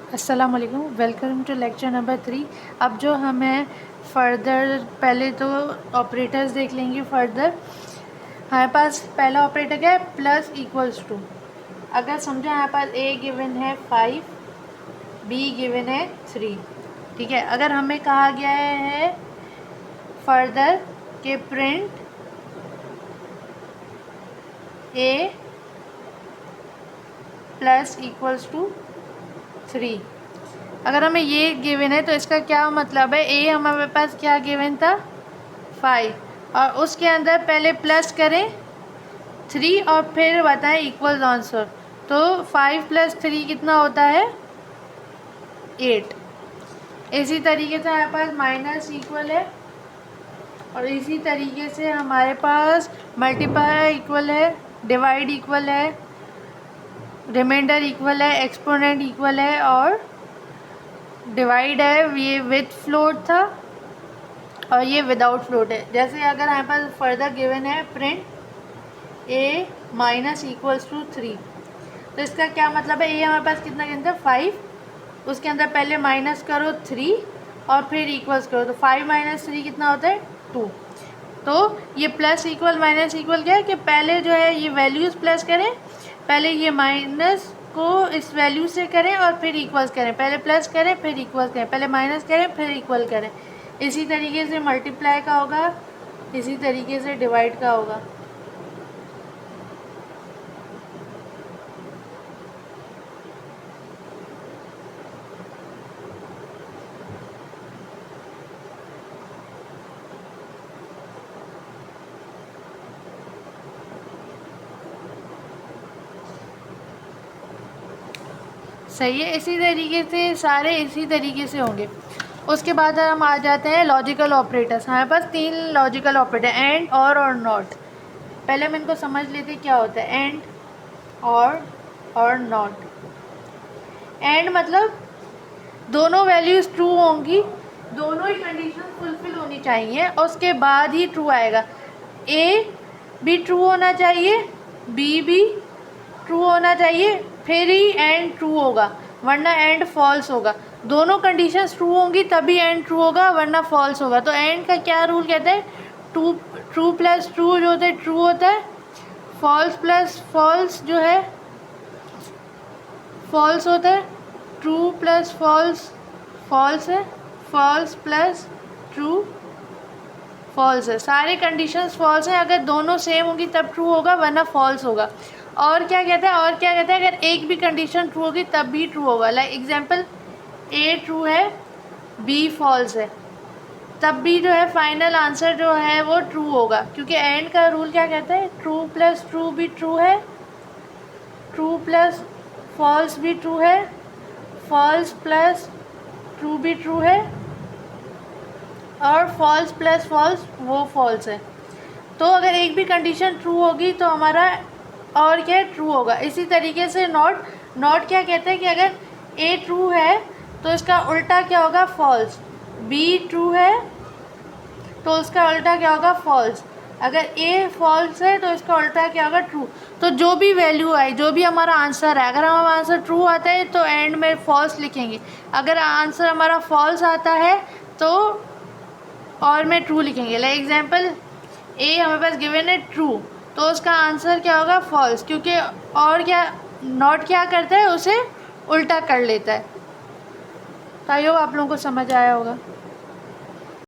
अस्सलाम वालेकुम, welcome to lecture number 3। अब जो हमें फ़र्दर पहले तो ऑपरेटर्स देख लेंगे। फ़र्दर हमारे पास पहला ऑपरेटर क्या है, प्लस इक्वल्स टू। अगर समझो हमारे पास ए गिवन है 5, बी गिवन है 3, ठीक है। अगर हमें कहा गया है फ़र्दर के print a plus equals to 3, अगर हमें ये गिवन है तो इसका क्या मतलब है, ए हमारे पास क्या गिवन था 5, और उसके अंदर पहले प्लस करें 3 और फिर बताएं इक्वल्स आंसर। तो 5 + 3 कितना होता है 8। इसी तरीके से हमारे पास माइनस इक्वल है, और इसी तरीके से हमारे पास मल्टीप्लाई इक्वल है, डिवाइड इक्वल है, रिमाइंडर इक्वल है, एक्सपोनेंट इक्वल है, और डिवाइड है ये विथ फ्लोट था और ये विदाउट फ्लोट है। जैसे अगर हमारे पास फर्दर गिवन है print a minus equals to 3, तो इसका क्या मतलब है, ए हमारे पास कितना गिवन था 5, उसके अंदर पहले माइनस करो 3 और फिर इक्वल्स करो, तो 5 - 3 कितना होता है 2। तो ये प्लस इक्वल माइनस इक्वल क्या है कि पहले जो है ये वैल्यूज़ प्लस करें, पहले ये माइनस को इस वैल्यू से करें और फिर इक्वल्स करें, पहले प्लस करें फिर इक्वल्स करें, पहले माइनस करें फिर इक्वल करें। इसी तरीके से मल्टीप्लाई का होगा, इसी तरीके से डिवाइड का होगा। सही है, इसी तरीके से सारे इसी तरीके से होंगे। उसके बाद हम आ जाते हैं लॉजिकल ऑपरेटर्स। हमारे पास 3 लॉजिकल ऑपरेटर, एंड और नॉट। पहले हम इनको समझ लेते क्या होता है एंड और नॉट। एंड मतलब दोनों वैल्यूज़ ट्रू होंगी, दोनों ही कंडीशन फुलफिल होनी चाहिए और उसके बाद ही ट्रू आएगा। ए भी ट्रू होना चाहिए, बी भी ट्रू होना चाहिए, फिर ही एंड ट्रू होगा, वरना एंड फॉल्स होगा। दोनों कंडीशंस ट्रू होंगी तभी एंड ट्रू होगा, वरना फॉल्स होगा। तो एंड का क्या रूल कहता है, ट्रू प्लस ट्रू जो होता है ट्रू होता है, फॉल्स प्लस फॉल्स जो है फॉल्स होता है, ट्रू प्लस फॉल्स फॉल्स है, फॉल्स प्लस ट्रू फॉल्स है। सारे कंडीशंस फॉल्स हैं, अगर दोनों सेम होंगी तब ट्रू होगा, वरना फॉल्स होगा। और क्या कहता है, अगर एक भी कंडीशन ट्रू होगी तब भी ट्रू होगा। लाइक एग्जांपल, ए ट्रू है बी फॉल्स है, तब भी जो है फाइनल आंसर जो है वो ट्रू होगा, क्योंकि एंड का रूल क्या कहता है, ट्रू प्लस ट्रू भी ट्रू है, ट्रू प्लस फॉल्स भी ट्रू है, फॉल्स प्लस ट्रू भी ट्रू है, और फॉल्स प्लस फॉल्स वो फॉल्स है। तो अगर एक भी कंडीशन ट्रू होगी तो हमारा और क्या ट्रू होगा। इसी तरीके से नॉट क्या कहते हैं कि अगर ए ट्रू है तो इसका उल्टा क्या होगा फॉल्स, बी ट्रू है तो उसका उल्टा क्या होगा फॉल्स, अगर ए फॉल्स है तो इसका उल्टा क्या होगा ट्रू। तो जो भी वैल्यू आई, जो भी हमारा आंसर है, अगर हमारा आंसर ट्रू आता है तो एंड में फॉल्स लिखेंगे, अगर आंसर हमारा फॉल्स आता है तो और में ट्रू लिखेंगे। लाइक एग्जांपल, ए हमारे पास गिवन है ट्रू, तो उसका आंसर क्या होगा फॉल्स, क्योंकि और क्या नॉट क्या करता है उसे उल्टा कर लेता है। तो आई होप आप लोगों को समझ आया होगा।